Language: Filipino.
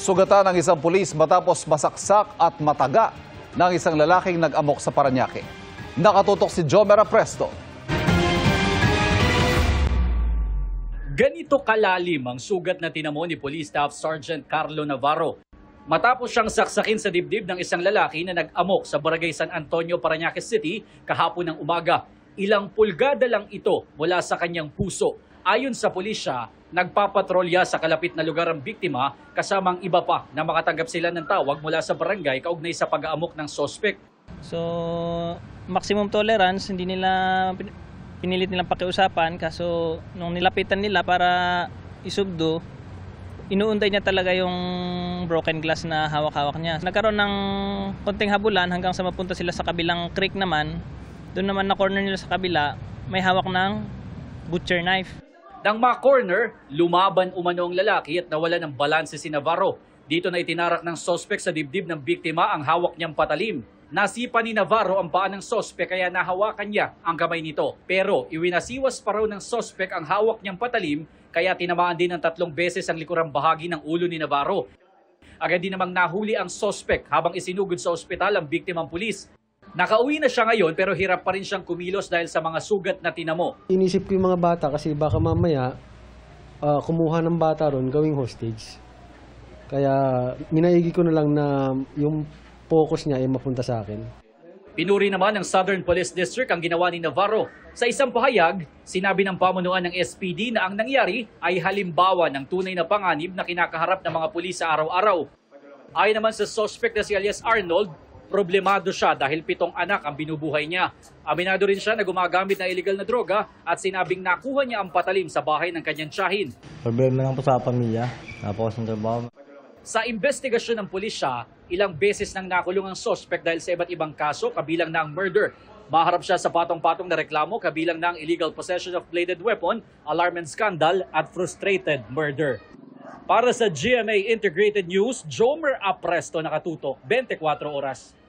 Sugatan ng isang pulis matapos masaksak at mataga ng isang lalaking nag-amok sa Parañaque. Nakatutok si Jomera Presto. Ganito kalalim ang sugat na tinamo ni Police Staff Sergeant Carlo Navarro matapos siyang saksakin sa dibdib ng isang lalaki na nag-amok sa Barangay San Antonio, Parañaque City kahapon ng umaga. Ilang pulgada lang ito mula sa kanyang puso. Ayon sa pulisya, nagpapatrolya sa kalapit na lugar ang biktima kasamang iba pa na makatanggap sila ng tawag mula sa barangay kaugnay sa pag-aamok ng sospek. So, maximum tolerance, hindi nila pinilit nilang pakiusapan, kaso nung nilapitan nila para isugdo, inuuntay niya talaga yung broken glass na hawak-hawak niya. Nagkaroon ng konting habulan hanggang sa mapunta sila sa kabilang creek naman. Doon naman na corner nila sa kabila, may hawak ng butcher knife. Nang ma-corner, lumaban umano ang lalaki at nawala ng balanse si Navarro. Dito na itinarak ng sospek sa dibdib ng biktima ang hawak niyang patalim. Nasipa ni Navarro ang paa ng sospek kaya nahawakan niya ang kamay nito. Pero iwinasiwas pa raw ng sospek ang hawak niyang patalim kaya tinamaan din ng 3 beses ang likurang bahagi ng ulo ni Navarro. Agad din namang nahuli ang sospek habang isinugod sa ospital ang biktimang pulis. Nakauwi na siya ngayon pero hirap pa rin siyang kumilos dahil sa mga sugat na tinamo. Inisip ko yung mga bata kasi baka mamaya kumuha ng bata ron gawing hostage. Kaya minaigi ko na lang na yung focus niya ay mapunta sa akin. Pinuri naman ng Southern Police District ang ginawa ni Navarro. Sa isang pahayag, sinabi ng pamunuan ng SPD na ang nangyari ay halimbawa ng tunay na panganib na kinakaharap ng mga pulis sa araw-araw. Ayon naman sa suspect na si alias Arnold, problemado siya dahil 7 anak ang binubuhay niya. Aminado rin siya na gumagamit ng illegal na droga at sinabing nakuha niya ang patalim sa bahay ng kanyang tiyahin. Problema lang po sa pamilya. Napakos ng trabaho. Sa investigasyon ng pulisya, ilang beses nang nakulong ang suspect dahil sa iba't ibang kaso kabilang na ang murder. Maharap siya sa patong-patong na reklamo kabilang na ang illegal possession of bladed weapon, alarm and scandal at frustrated murder. Para sa GMA Integrated News, Jomer Apresto, nakatutok 24 oras.